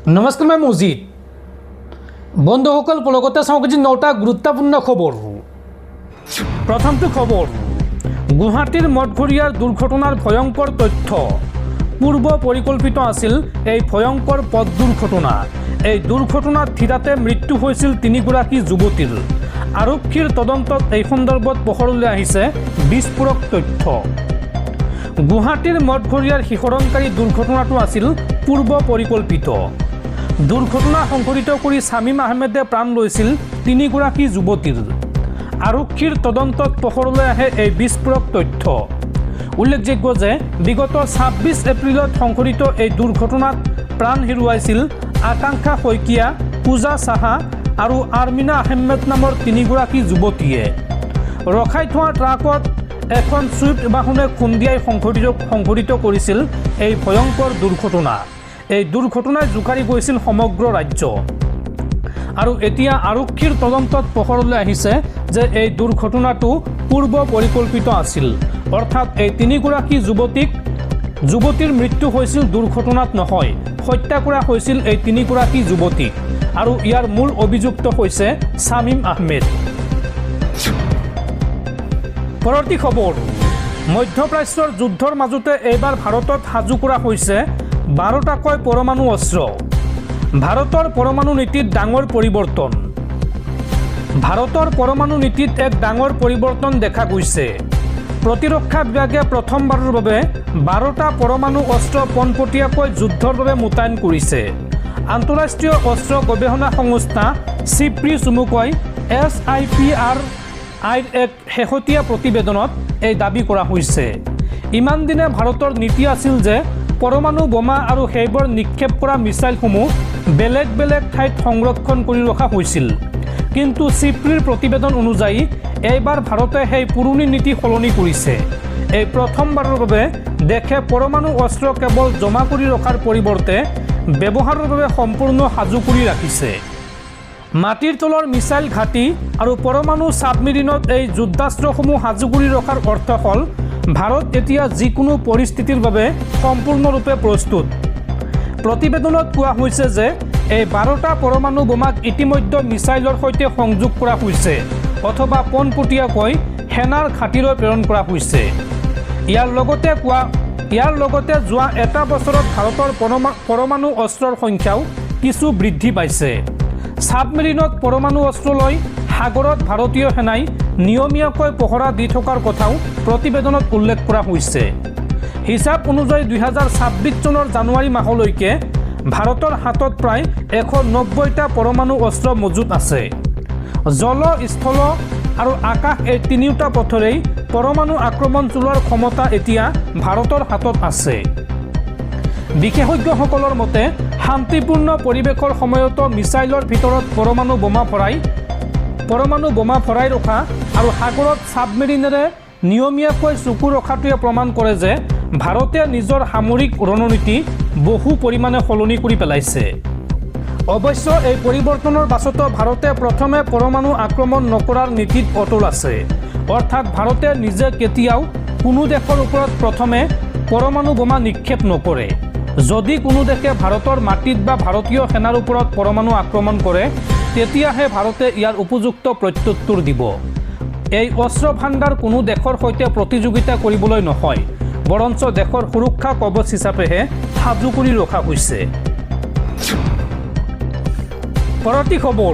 नमस्कार मैं मजिद बंधुসকল पुलगते चाँकि 9टा गुरुत्वपूर्ण खबर। प्रथम खबर गुवाहाटीर मठघरियार दुर्घटनार भयंकर तथ्य पूर्व परिकल्पित आसिल এই ভয়ঙ্কৰ পথ দুৰ্ঘটনা। এই দুৰ্ঘটনাত থিতাতে মৃত্যু হৈছিল তিনিগৰাকী যুৱতীৰ। আৰক্ষীৰ তদন্তত এই সন্দৰ্ভত পোহৰলৈ আহিছে বিস্ফোৰক তথ্য। গুৱাহাটীৰ মঠঘৰিয়াৰ শিহৰণকাৰী দুৰ্ঘটনাটো আছিল পূৰ্ব পৰিকল্পিত। দুৰ্ঘটনা সংঘটিত কৰি শামীম আহমেদে প্ৰাণ লৈছিল তিনিগৰাকী যুৱতীৰ। আৰক্ষীৰ তদন্তত পোহৰলৈ আহে এই বিস্ফোৰক তথ্য। উল্লেখযোগ্য যে বিগত ২৬ এপ্ৰিলত সংঘটিত এই দুৰ্ঘটনাত প্ৰাণ হেৰুৱাইছিল আকাংক্ষা শইকীয়া, পূজা সাহা আৰু আৰ্মিনা আহমেদ নামৰ তিনিগৰাকী যুৱতীয়ে। ৰখাই থোৱা ট্ৰাকত এখন ছুইফ্ট বাহনে খুন্দিয়াই সংঘটিত কৰিছিল এই ভয়ংকৰ দুৰ্ঘটনা। এই দুৰ্ঘটনাই জোকাৰি গৈছিল সমগ্ৰ ৰাজ্য। আৰু এতিয়া আৰক্ষীৰ তদন্তত পোহৰলৈ আহিছে যে এই দুৰ্ঘটনাটো পূৰ্ব পৰিকল্পিত আছিল। অৰ্থাৎ এই তিনিগৰাকী যুৱতীৰ মৃত্যু হৈছিল দুৰ্ঘটনাত নহয়, হত্যা কৰা হৈছিল এই তিনিগৰাকী যুৱতীক। আৰু ইয়াৰ মূল অভিযুক্ত হৈছে শামীম আহমেদ। পৰৱৰ্তী খবৰ মধ্যপ্ৰাচ্যৰ যুদ্ধৰ মাজতে এইবাৰ ভাৰতত সাজু কৰা হৈছে 12টাকৈ পৰমাণু অস্ত্ৰ। ভাৰতৰ পৰমাণু নীতিত ডাঙৰ পৰিৱৰ্তন। ভাৰতৰ পৰমাণু নীতিত এক ডাঙৰ পৰিৱৰ্তন দেখা গৈছে। প্ৰতিৰক্ষা বিভাগে প্ৰথমবাৰৰ বাবে 12টা পৰমাণু অস্ত্ৰ পোনপটীয়াকৈ যুদ্ধৰ বাবে মোতায়েন কৰিছে। আন্তঃৰাষ্ট্ৰীয় অস্ত্ৰ গৱেষণা সংস্থা চিপ্ৰি চমুকৈ SIPRIৰ এক শেহতীয়া প্ৰতিবেদনত এই দাবী কৰা হৈছে। ইমান দিনে ভাৰতৰ নীতি আছিল যে পৰমাণু বোমা আৰু সেইবোৰ নিক্ষেপ কৰা মিছাইলসমূহ বেলেগ বেলেগ ঠাইত সংৰক্ষণ কৰি ৰখা হৈছিল। কিন্তু চিপ্ৰিৰ প্ৰতিবেদন অনুযায়ী এইবাৰ ভাৰতে সেই পুৰণি নীতি সলনি কৰিছে। এই প্ৰথমবাৰৰ বাবে দেশে পৰমাণু অস্ত্ৰ কেৱল জমা কৰি ৰখাৰ পৰিৱৰ্তে ব্যৱহাৰৰ বাবে সম্পূৰ্ণ সাজু কৰি ৰাখিছে। মাটিৰ তলৰ মিছাইল ঘাটি আৰু পৰমাণু ছাবমেৰিনত এই যুদ্ধাস্ত্ৰসমূহ সাজু কৰি ৰখাৰ অৰ্থ হ'ল ভাৰত এতিয়া যিকোনো পৰিস্থিতিৰ বাবে সম্পূৰ্ণৰূপে প্ৰস্তুত। প্ৰতিবেদনত কোৱা হৈছে যে এই 12টা পৰমাণু বোমাক ইতিমধ্যে মিছাইলৰ সৈতে সংযোগ কৰা হৈছে অথবা পোনপটীয়াকৈ সেনাৰ ঘাটিলৈ প্ৰেৰণ কৰা হৈছে। ইয়াৰ লগতে যোৱা এটা বছৰত ভাৰতৰ পৰমাণু অস্ত্ৰৰ সংখ্যাও কিছু বৃদ্ধি পাইছে। ছাবমেৰিনত পৰমাণু অস্ত্ৰ লৈ সাগৰত ভাৰতীয় সেনাই নিয়মীয়াকৈ পহৰা দি থকাৰ কথাও প্ৰতিবেদনত উল্লেখ কৰা হৈছে। হিচাপ অনুযায়ী 2026 চনৰ জানুৱাৰী মাহলৈকে ভাৰতৰ হাতত প্ৰায় 190টা পৰমাণু অস্ত্ৰ মজুত আছে। জল, স্থল আৰু আকাশ এই তিনিওটা পথৰেই পৰমাণু আক্ৰমণ চলোৱাৰ ক্ষমতা এতিয়া ভাৰতৰ হাতত আছে। বিশেষজ্ঞসকলৰ মতে শান্তিপূৰ্ণ পৰিৱেশৰ সময়তো মিছাইলৰ ভিতৰত পৰমাণু বোমা ভৰাই ৰখা আৰু সাগৰত ছাবমেৰিনেৰে নিয়মীয়াকৈ চকু ৰখাটোৱে প্ৰমাণ কৰে যে ভাৰতে নিজৰ সামৰিক ৰণনীতি বহু পৰিমাণে সলনি কৰি পেলাইছে। অৱশ্য এই পৰিৱৰ্তনৰ পাছতো ভাৰতে প্ৰথমে পৰমাণু আক্ৰমণ নকৰাৰ নীতিত অটল আছে। অৰ্থাৎ ভাৰতে নিজে কেতিয়াও কোনো দেশৰ ওপৰত প্ৰথমে পৰমাণু বোমা নিক্ষেপ নকৰে। যদি কোনো দেশে ভাৰতৰ মাটিত বা ভাৰতীয় সেনাৰ ওপৰত পৰমাণু আক্ৰমণ কৰে তেতিয়াহে ভাৰতে ইয়াৰ উপযুক্ত প্ৰত্যুত্তৰ দিব। এই অস্ত্ৰ ভাণ্ডাৰ কোনো দেশৰ সৈতে প্ৰতিযোগিতা কৰিবলৈ নহয়, বৰঞ্চ দেশৰ সুৰক্ষা কৱচ হিচাপেহে সাজু কৰি ৰখা হৈছে। পৰৱৰ্তী খবৰ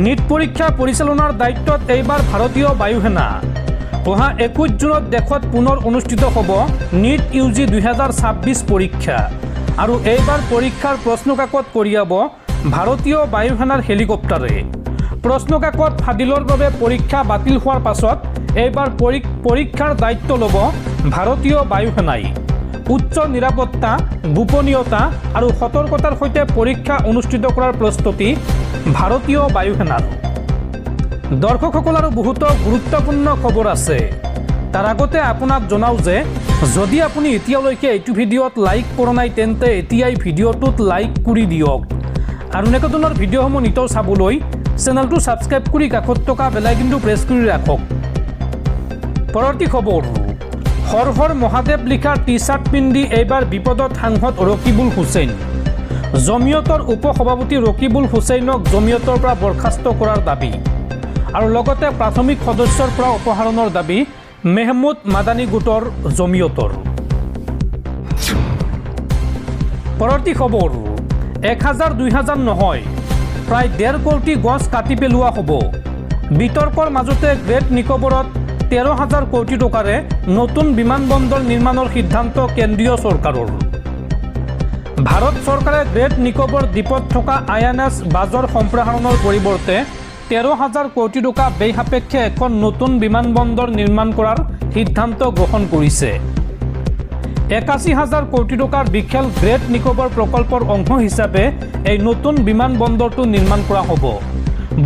নীট পৰীক্ষা পৰিচালনাৰ দায়িত্বত এইবাৰ ভাৰতীয় বায়ুসেনা। অহা 21 জুনত দেশত পুনৰ অনুষ্ঠিত হ'ব নীট UG 2026 পৰীক্ষা। আৰু এইবাৰ পৰীক্ষাৰ প্ৰশ্নকাকত কঢ়িয়াব ভাৰতীয় বায়ুসেনাৰ হেলিকপ্টাৰে। প্ৰশ্নকাকত ফাদিলৰ বাবে পৰীক্ষা বাতিল হোৱাৰ পাছত এইবাৰ পৰীক্ষাৰ দায়িত্ব ল'ব ভাৰতীয় বায়ুসেনাই। উচ্চ নিৰাপত্তা, গোপনীয়তা আৰু সতৰ্কতাৰ সৈতে পৰীক্ষা অনুষ্ঠিত কৰাৰ প্ৰস্তুতি ভাৰতীয় বায়ুসেনাৰ। দৰ্শকসকল আৰু বহুতো গুৰুত্বপূৰ্ণ খবৰ আছে। তাৰ আগতে আপোনাক জনাওঁ যে যদি আপুনি এতিয়ালৈকে এইটো ভিডিঅ'ত লাইক কৰা নাই তেন্তে এতিয়াই ভিডিঅ'টোত লাইক কৰি দিয়ক। আৰু এনেকুৱা ধৰণৰ ভিডিঅ'সমূহ নিতৌ চাবলৈ চেনেলটো ছাবস্ক্ৰাইব কৰি কাষত থকা বেল আইকনটো প্ৰেছ কৰি ৰাখক। পৰৱৰ্তী খবৰ হৰ হৰ মহাদেৱ লিখা টি-চাৰ্ট পিন্ধি এইবাৰ বিপদত সাংসদ ৰকিবুল হুছেইন। জমিয়তৰ উপসভাপতি ৰকিবুল হুছেইনক জমিয়তৰ পৰা বৰখাস্ত কৰাৰ দাবী আৰু লগতে প্ৰাথমিক সদস্যৰ পৰা অপসাৰণৰ দাবী মেহমুদ মাদানী গোটৰ জমিয়তৰ। পৰৱৰ্তী খবৰ, 1000-2000 নহয়, প্ৰায় 1.5 কোটি গছ কাটি পেলোৱা হ'ব। বিতৰ্কৰ মাজতে গ্ৰেট নিকোবৰত 13,000 কোটি টকাৰে নতুন বিমানবন্দৰ নিৰ্মাণৰ সিদ্ধান্ত কেন্দ্ৰীয় চৰকাৰৰ। ভাৰত চৰকাৰে গ্ৰেট নিকোবৰ দ্বীপত থকা INS বাজৰ সম্প্ৰসাৰণৰ পৰিৱৰ্তে 13,000 কোটি টকা ব্যয় সাপেক্ষে এখন নতুন বিমানবন্দৰ নিৰ্মাণ কৰাৰ সিদ্ধান্ত গ্ৰহণ কৰিছে। 81,000 কোটি টকাৰ বিশাল গ্ৰেট নিকোবৰ প্ৰকল্পৰ অংশ হিচাপে এই নতুন বিমানবন্দৰটো নিৰ্মাণ কৰা হ'ব।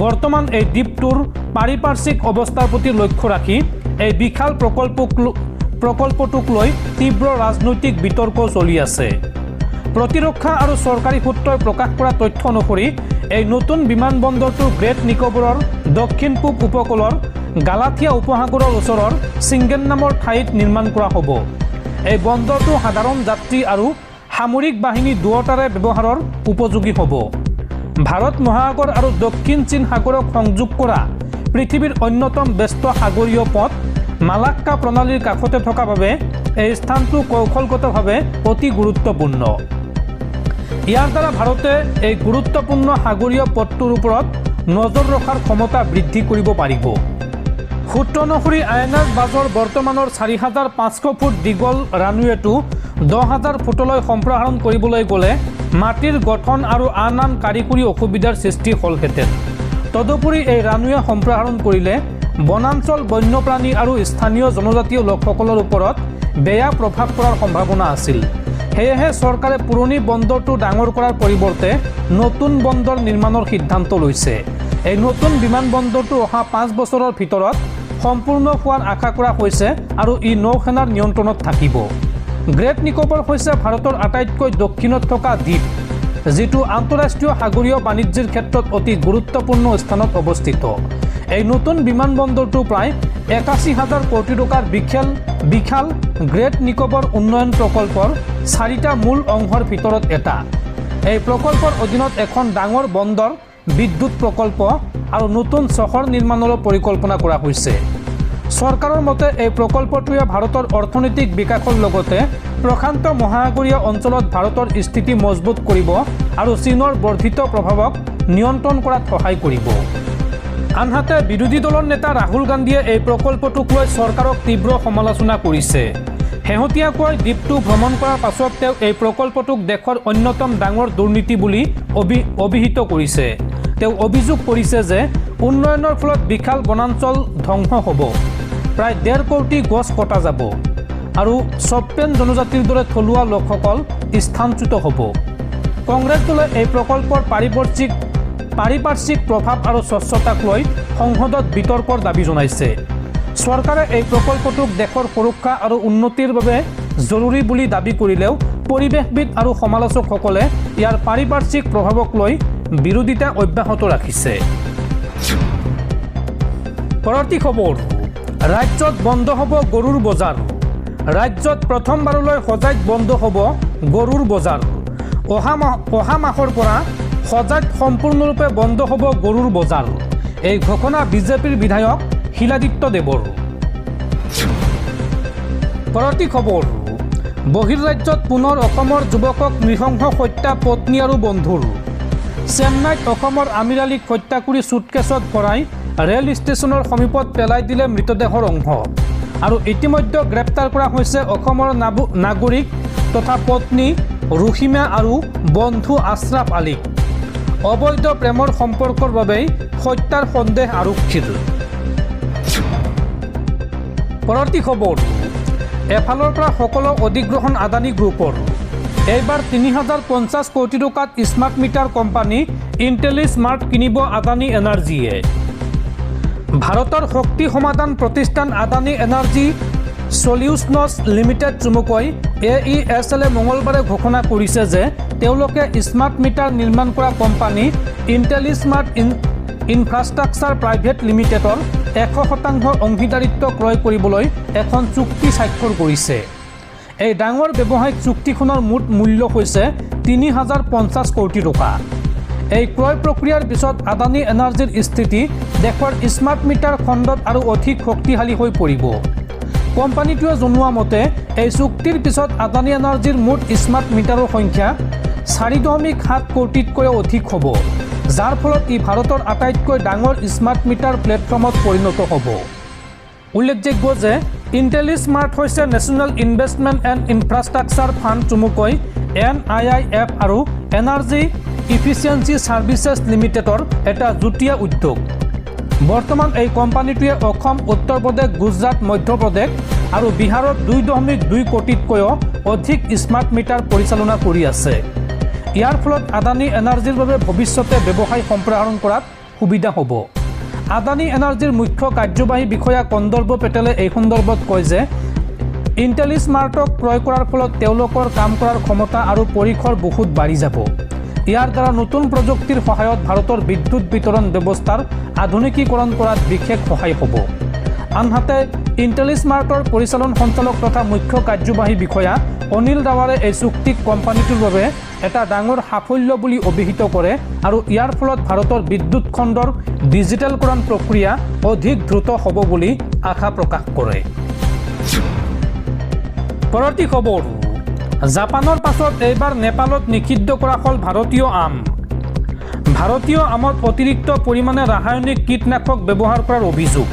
বৰ্তমান এই দ্বীপটোৰ পাৰিপাৰ্শ্বিক অৱস্থাৰ প্ৰতি লক্ষ্য ৰাখি এই বিশাল প্ৰকল্পটোক লৈ তীব্ৰ ৰাজনৈতিক বিতৰ্ক চলি আছে। প্ৰতিৰক্ষা আৰু চৰকাৰী সূত্ৰই প্ৰকাশ কৰা তথ্য অনুসৰি এই নতুন বিমানবন্দৰটো গ্ৰেট নিকোবৰৰ দক্ষিণ পূব উপকূলৰ গালাথিয়া উপসাগৰৰ ওচৰৰ চিংগেন নামৰ ঠাইত নিৰ্মাণ কৰা হ'ব। এই বন্দৰটো সাধাৰণ যাত্ৰী আৰু সামৰিক বাহিনী দুয়োটাৰে ব্যৱহাৰৰ উপযোগী হ'ব। ভাৰত মহাসাগৰ আৰু দক্ষিণ চীন সাগৰক সংযোগ কৰা পৃথিৱীৰ অন্যতম ব্যস্ত সাগৰীয় পথ মালাক্কা প্ৰণালীৰ কাষতে থকা বাবে এই স্থানটো কৌশলগতভাৱে অতি গুৰুত্বপূৰ্ণ। ইয়াৰ দ্বাৰা ভাৰতে এই গুৰুত্বপূৰ্ণ সাগৰীয় পথটোৰ ওপৰত নজৰ ৰখাৰ ক্ষমতা বৃদ্ধি কৰিব পাৰিব। সূত্ৰ অনুসৰি INS বাজৰ বৰ্তমানৰ 4,500 ফুট দীঘল ৰানৱেটো 10,000 ফুটলৈ সম্প্ৰসাৰণ কৰিবলৈ গ'লে মাটিৰ গঠন আৰু আন কাৰিকৰী অসুবিধাৰ সৃষ্টি হ'লহেঁতেন। তদুপৰি এই ৰানৱে সম্প্ৰসাৰণ কৰিলে বনাঞ্চল, বন্যপ্ৰাণী আৰু স্থানীয় জনজাতীয় লোকসকলৰ ওপৰত বেয়া প্ৰভাৱ পৰাৰ সম্ভাৱনা আছিল। সেয়েহে চৰকাৰে পুৰণি বন্দৰটো ডাঙৰ কৰাৰ পৰিৱৰ্তে নতুন বন্দৰ নিৰ্মাণৰ সিদ্ধান্ত লৈছে। এই নতুন বিমানবন্দৰটো অহা 5 বছৰৰ ভিতৰত সম্পূৰ্ণ হোৱাৰ আশা কৰা হৈছে আৰু ই নৌসেনাৰ নিয়ন্ত্ৰণত থাকিব। গ্ৰেট নিকোবৰ হৈছে ভাৰতৰ আটাইতকৈ দক্ষিণত থকা দ্বীপ, যিটো আন্তঃৰাষ্ট্ৰীয় সাগৰীয় বাণিজ্যৰ ক্ষেত্ৰত অতি গুৰুত্বপূৰ্ণ স্থানত অৱস্থিত। এই নতুন বিমানবন্দৰটো প্ৰায় 81,000 কোটি টকাৰ বিশাল গ্ৰেট নিকোবৰ উন্নয়ন প্ৰকল্পৰ 4টা মূল অংশৰ ভিতৰত এটা। এই প্ৰকল্পৰ অধীনত এখন ডাঙৰ বন্দৰ, বিদ্যুৎ প্ৰকল্প আৰু নতুন চহৰ নিৰ্মাণৰো পৰিকল্পনা কৰা হৈছে। চৰকাৰৰ মতে এই প্ৰকল্পটোৱে ভাৰতৰ অৰ্থনৈতিক বিকাশৰ লগতে প্ৰশান্ত মহাসাগৰীয় অঞ্চলত ভাৰতৰ স্থিতি মজবুত কৰিব আৰু চীনৰ বৰ্ধিত প্ৰভাৱক নিয়ন্ত্ৰণ কৰাত সহায় কৰিব। আনহাতে বিৰোধী দলৰ নেতা ৰাহুল গান্ধীয়ে এই প্ৰকল্পটোক লৈ চৰকাৰক তীব্ৰ সমালোচনা কৰিছে। শেহতীয়াকৈ দ্বীপটো ভ্ৰমণ কৰাৰ পাছত তেওঁ এই প্ৰকল্পটোক দেশৰ অন্যতম ডাঙৰ দুৰ্নীতি বুলি অভিহিত কৰিছে। তেওঁ অভিযোগ কৰিছে যে উন্নয়নৰ ফলত বিশাল বনাঞ্চল ধ্বংস হ'ব, প্ৰায় 1.5 কোটি গছ কটা যাব আৰু চপ্পেন জনজাতিৰ দৰে থলুৱা লোকসকল স্থানচ্যুত হ'ব। কংগ্ৰেছ দলে এই প্ৰকল্পৰ পাৰিপাৰ্শ্বিক প্ৰভাৱ আৰু স্বচ্ছতাক লৈ সংসদত বিতৰ্কৰ দাবী জনাইছে। চৰকাৰে এই প্ৰকল্পটোক দেশৰ সুৰক্ষা আৰু উন্নতিৰ বাবে জৰুৰী বুলি দাবী কৰিলেও পৰিৱেশবিদ আৰু সমালোচকসকলে ইয়াৰ পাৰিপাৰ্শ্বিক প্ৰভাৱক লৈ বিৰোধিতা অব্যাহত ৰাখিছে। পৰৱৰ্তী খবৰ, ৰাজ্যত বন্ধ হ'ব গৰুৰ বজাৰ। ৰাজ্যত প্ৰথমবাৰলৈ সজাইত বন্ধ হ'ব গৰুৰ বজাৰ। অহা মাহৰ পৰা সজাইত সম্পূৰ্ণৰূপে বন্ধ হ'ব গৰুৰ বজাৰ। এই ঘোষণা বিজেপিৰ বিধায়ক শিলাদিত্য দেৱৰ। পৰৱৰ্তী খবৰ, বহিৰ্ৰাজ্যত পুনৰ অসমৰ যুৱকক নৃশংস হত্যা পত্নী আৰু বন্ধুৰ। চেন্নাইত অসমৰ আমিৰ আলীক হত্যা কৰি চুটকেছত ভৰাই ৰেল ষ্টেচনৰ সমীপত পেলাই দিলে মৃতদেহৰ অংশ। আৰু ইতিমধ্যে গ্ৰেপ্তাৰ কৰা হৈছে অসমৰ নাগৰিক তথা পত্নী ৰুহিমা আৰু বন্ধু আশ্ৰাফ আলীক। অবৈধ প্ৰেমৰ সম্পৰ্কৰ বাবেই হত্যাৰ সন্দেহ আৰক্ষীৰ। পৰৱৰ্তী খবৰ, এফালৰ পৰা সকলো অধিগ্ৰহণ আদানী গ্ৰুপৰ। এইবাৰ 3,050 কোটি টকাত স্মাৰ্ট মিটাৰ কোম্পানী ইণ্টেলিস্মাৰ্ট কিনিব আদানী এনাৰ্জিয়ে। ভাৰতৰ শক্তি সমাধান প্ৰতিষ্ঠান আদানী এনাৰ্জি সলিউশ্যনছ লিমিটেড চমুকৈ AESL মঙলবাৰে ঘোষণা কৰিছে যে তেওঁলোকে স্মাৰ্ট মিটাৰ নিৰ্মাণ কৰা কোম্পানী ইণ্টেলিস্মাৰ্ট ইনফ্ৰাষ্ট্ৰাকচাৰ প্ৰাইভেট লিমিটেডৰ 100% অংশীদাৰিত্ব ক্ৰয় কৰিবলৈ এখন চুক্তি স্বাক্ষৰ কৰিছে। এই ডাঙৰ ব্যৱসায়িক চুক্তিখনৰ মুঠ মূল্য হৈছে ৩,০৫০ কোটি টকা। এই ক্ৰয় প্ৰক্ৰিয়াৰ পিছত আদানী এনাৰ্জিৰ স্থিতি দেশৰ স্মাৰ্ট মিটাৰ খণ্ডত আৰু অধিক শক্তিশালী হৈ পৰিব। কোম্পানীটোৱে জনোৱা মতে এই চুক্তিৰ পিছত আদানী এনাৰ্জিৰ মুঠ স্মাৰ্ট মিটাৰৰ সংখ্যা ৪.৭ কোটিতকৈও অধিক হ'ব, যাৰ ফলত ই ভাৰতৰ আটাইতকৈ ডাঙৰ স্মাৰ্ট মিটাৰ প্লেটফৰ্মত পৰিণত হ'ব। উল্লেখযোগ্য যে ইণ্টেলিস্মাৰ্ট হৈছে national investment and infrastructure fund চমুকৈ NIIF আৰু এনাৰ্জি ইফিচিয়েঞ্চি ছাৰ্ভিচেছ লিমিটেডৰ এটা যুটীয়া উদ্যোগ। বৰ্তমান এই কোম্পানীটোৱে অসম, উত্তৰ প্ৰদেশ, গুজৰাট, মধ্যপ্ৰদেশ আৰু বিহাৰত 2.2 কোটিতকৈও অধিক স্মাৰ্ট মিটাৰ পৰিচালনা কৰি আছে। ইয়াৰ ফলত আদানী এনাৰ্জিৰ বাবে ভৱিষ্যতে ব্যৱসায় সম্প্ৰসাৰণ কৰাত সুবিধা হ'ব। আদানী এনাৰ্জিৰ মুখ্য কাৰ্যবাহী বিষয়া কন্দৰ্প পেটেলে এই সন্দৰ্ভত কয় যে ইণ্টেলিস্মাৰ্টক ক্ৰয় কৰাৰ ফলত তেওঁলোকৰ কাম কৰাৰ ক্ষমতা আৰু পৰিসৰ বহুত বাঢ়ি যাব। ইয়াৰ দ্বাৰা নতুন প্ৰযুক্তিৰ সহায়ত ভাৰতৰ বিদ্যুৎ বিতৰণ ব্যৱস্থাৰ আধুনিকীকৰণ কৰাত বিশেষ সহায় হ'ব। আনহাতে ইণ্টেলিস্মাৰ্টৰ পৰিচালন সঞ্চালক তথা মুখ্য কাৰ্যবাহী বিষয়া অনিল ৰাৱাৰে এই চুক্তিক কোম্পানীটোৰ বাবে এটা ডাঙৰ সাফল্য বুলি অভিহিত কৰে আৰু ইয়াৰ ফলত ভাৰতৰ বিদ্যুৎ খণ্ডৰ ডিজিটেলকৰণ প্ৰক্ৰিয়া অধিক দ্ৰুত হ'ব বুলি আশা প্ৰকাশ কৰে। পৰৱৰ্তী খবৰ, জাপানৰ পাছত এইবাৰ নেপালত নিষিদ্ধ কৰা হ'ল ভাৰতীয় আম। ভাৰতীয় আমত অতিৰিক্ত পৰিমাণে ৰাসায়নিক কীটনাশক ব্যৱহাৰ কৰাৰ অভিযোগ।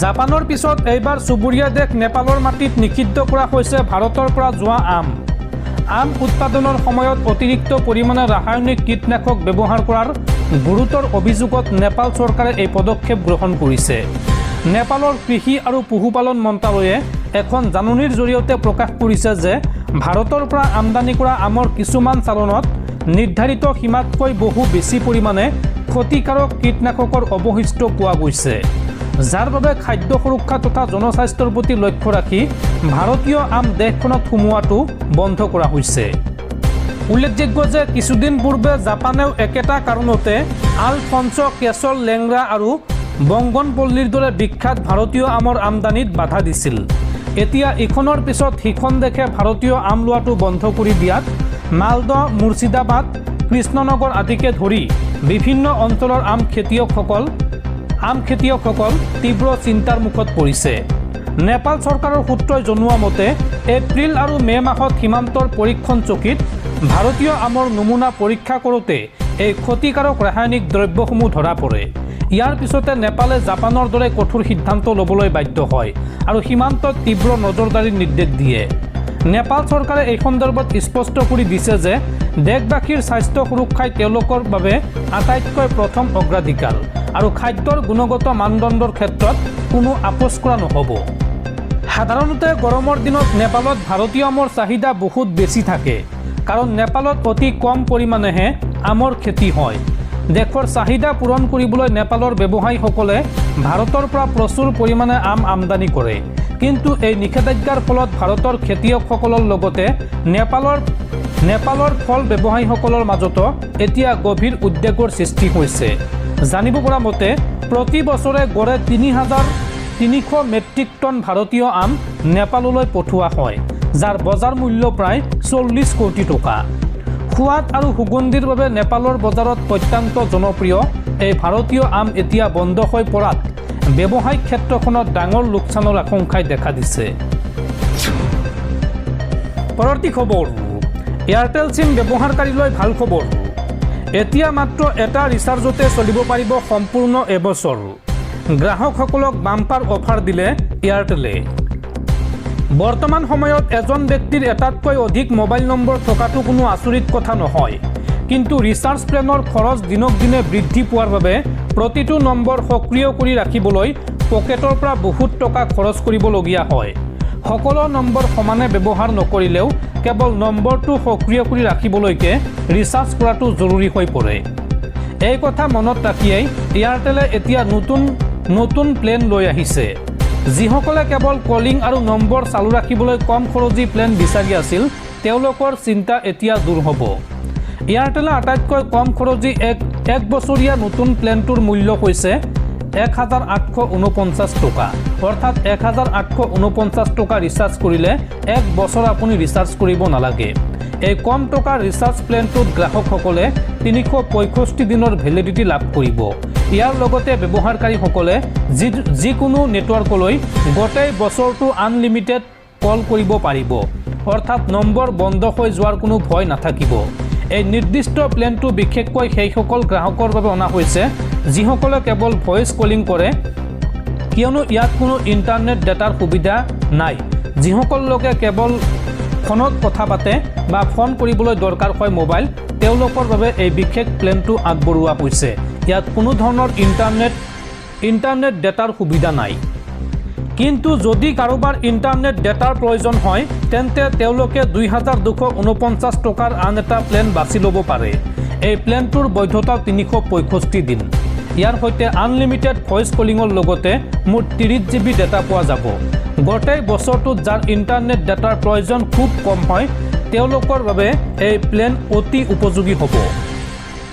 জাপানৰ পিছত এইবাৰ চুবুৰীয়া দেশ নেপালৰ মাটিত নিষিদ্ধ কৰা হৈছে ভাৰতৰ পৰা যোৱা আম। আম উৎপাদনৰ সময়ত অতিৰিক্ত পৰিমাণে ৰাসায়নিক কীটনাশক ব্যৱহাৰ কৰাৰ গুৰুতৰ অভিযোগত নেপাল চৰকাৰে এই পদক্ষেপ গ্ৰহণ কৰিছে। নেপালৰ কৃষি আৰু পশুপালন মন্ত্ৰালয়ে এখন জাননীৰ জৰিয়তে প্ৰকাশ কৰিছে যে ভাৰতৰ পৰা আমদানি কৰা আমৰ কিছুমান চালানত নিৰ্ধাৰিত সীমাতকৈ বহু বেছি পৰিমাণে ক্ষতিকাৰক কীটনাশকৰ অৱশিষ্ট পোৱা গৈছে, যাৰ বাবে খাদ্য সুৰক্ষা তথা জনস্বাস্থ্যৰ প্ৰতি লক্ষ্য ৰাখি ভাৰতীয় আম দেশখনত সোমোৱাটো বন্ধ কৰা হৈছে। উল্লেখযোগ্য যে কিছুদিন পূৰ্বে জাপানেও একেটা কাৰণতে আলফন্স, কেশৰ, লেংৰা আৰু বংগনপল্লীৰ দৰে বিখ্যাত ভাৰতীয় আমৰ আমদানিত বাধা দিছিল। এতিয়া ইখনৰ পিছত সিখন দেশে ভাৰতীয় আম লোৱাটো বন্ধ কৰি দিয়াত মালদহ, মুৰ্ছিদাবাদ, কৃষ্ণনগৰ আদিকে ধৰি বিভিন্ন অঞ্চলৰ আম খেতিয়কসকল তীব্ৰ চিন্তাৰ মুখত পৰিছে। নেপাল চৰকাৰৰ সূত্ৰই জনোৱা মতে এপ্ৰিল আৰু মে মাহত সীমান্তৰ পৰীক্ষণ চকীত ভাৰতীয় আমৰ নমুনা পৰীক্ষা কৰোঁতে এই ক্ষতিকাৰক ৰাসায়নিক দ্ৰব্যসমূহ ধৰা পৰে। ইয়াৰ পিছতে নেপালে জাপানৰ দৰে কঠোৰ সিদ্ধান্ত ল'বলৈ বাধ্য হয় আৰু সীমান্তত তীব্ৰ নজৰদাৰীৰ নিৰ্দেশ দিয়ে। নেপাল চৰকাৰে এই সন্দৰ্ভত স্পষ্ট কৰি দিছে যে দেশবাসীৰ স্বাস্থ্য সুৰক্ষাই তেওঁলোকৰ বাবে আটাইতকৈ প্ৰথম অগ্ৰাধিকাৰ আৰু খাদ্যৰ গুণগত মানদণ্ডৰ ক্ষেত্ৰত কোনো আপোচ কৰা নহ'ব। সাধাৰণতে গৰমৰ দিনত নেপালত ভাৰতীয় আমৰ চাহিদা বহুত বেছি থাকে, কাৰণ নেপালত অতি কম পৰিমাণেহে আমৰ খেতি হয়। দেশৰ চাহিদা পূৰণ কৰিবলৈ নেপালৰ ব্যৱসায়ীসকলে ভাৰতৰ পৰা প্ৰচুৰ পৰিমাণে আম আমদানি কৰে। কিন্তু এই নিষেধাজ্ঞাৰ ফলত ভাৰতৰ খেতিয়কসকলৰ লগতে নেপালৰ ফল ব্যৱসায়ীসকলৰ মাজতো এতিয়া গভীৰ উদ্বেগৰ সৃষ্টি হৈছে। জানিব পৰা মতে প্ৰতি বছৰে গড়ে ৩,৩০০ মেট্ৰিক টন ভাৰতীয় আম নেপাললৈ পঠোৱা হয়, যাৰ বজাৰ মূল্য প্ৰায় ৪০ কোটি টকা। সোৱাদ আৰু সুগন্ধিৰ বাবে নেপালৰ বজাৰত অত্যন্ত জনপ্ৰিয় এই ভাৰতীয় আম এতিয়া বন্ধ হৈ পৰাত ব্যৱসায়িক ক্ষেত্ৰখনত ডাঙৰ লোকচানৰ আশংকাই দেখা দিছে। পৰৱৰ্তী খবৰ, এয়াৰটেল চিম ব্যৱহাৰকাৰীলৈ ভাল খবৰ। এতিয়া মাত্ৰ এটা ৰিচাৰ্জতে চলিব পাৰিব সম্পূৰ্ণ এবছৰ। গ্ৰাহকসকলক বাম্পাৰ অফাৰ দিলে এয়াৰটেলে। বৰ্তমান সময়ত এজন ব্যক্তিৰ এটাতকৈ অধিক মোবাইল নম্বৰ থকাটো কোনো আচৰিত কথা নহয়, কিন্তু ৰিচাৰ্জ প্লেনৰ খৰচ দিনক দিনে বৃদ্ধি পোৱাৰ বাবে প্ৰতিটো নম্বৰ সক্ৰিয় কৰি ৰাখিবলৈ পকেটৰ পৰা বহুত টকা খৰচ কৰিবলগীয়া হয়। সকলো নম্বৰ সমানে ব্যৱহাৰ নকৰিলেও কেৱল নম্বৰটো সক্ৰিয় কৰি ৰাখিবলৈকে ৰিচাৰ্জ কৰাটো জৰুৰী হৈ পৰে। এই কথা মনত ৰাখিয়েই এয়াৰটেলে এতিয়া নতুন প্লেন লৈ আহিছে। যিসকলে কেৱল কলিং আৰু নম্বৰ চালু ৰাখিবলৈ কম খৰচী প্লেন বিচাৰি আছিল, তেওঁলোকৰ চিন্তা এতিয়া দূৰ হ'ব। এয়াৰটেলে আটাইতকৈ কম খৰচী এক বছৰীয়া নতুন প্লেনটোৰ মূল্য হৈছে 1849 টকা অৰ্থাৎ 1849 টকা ৰিচাৰ্জ কৰিলে এক বছৰ আপুনি ৰিচাৰ্জ কৰিব নালাগে। এই কম টকাৰ ৰিচাৰ্জ প্লেনটোত গ্ৰাহকসকলে 365 দিনৰ ভেলিডিটি লাভ কৰিব। ইয়াৰ লগতে ব্যৱহাৰকাৰীসকলে যিকোনো নেটৱৰ্কলৈ গোটেই বছৰটো আনলিমিটেড কল কৰিব পাৰিব, অৰ্থাৎ নম্বৰ বন্ধ হৈ যোৱাৰ কোনো ভয় নাথাকিব। এই নিৰ্দিষ্ট প্লেনটো বিশেষকৈ সেইসকল গ্ৰাহকৰ বাবে অনা হৈছে যিসকলে কেৱল ভইচ কলিং কৰে, কিয়নো ইয়াত কোনো ইণ্টাৰনেট ডাটাৰ সুবিধা নাই। যিসকল লোকে কেৱল ফোনত কথা পাতে বা ফোন কৰিবলৈ দৰকাৰ হয় মোবাইল, তেওঁলোকৰ বাবে এই বিশেষ প্লেনটো আগবঢ়োৱা হৈছে। ইয়াত কোনো ধৰণৰ ইণ্টাৰনেট ডাটাৰ সুবিধা নাই। কিন্তু যদি কাৰোবাৰ ইণ্টাৰনেট ডাটাৰ প্ৰয়োজন হয় তেন্তে তেওঁলোকে 2249 টকাৰ আন এটা প্লেন বাছি ল'ব পাৰে। এই প্লেনটোৰ বৈধতা 365 দিন। ইয়াৰ সৈতে আনলিমিটেড ভইচ কলিঙৰ লগতে মুঠ 30 GB ডাটা পোৱা যাব। গোটেই বছৰটোত যাৰ ইণ্টাৰনেট ডাটাৰ প্ৰয়োজন খুব কম হয় তেওঁলোকৰ বাবে এই প্লেন অতি উপযোগী হ'ব।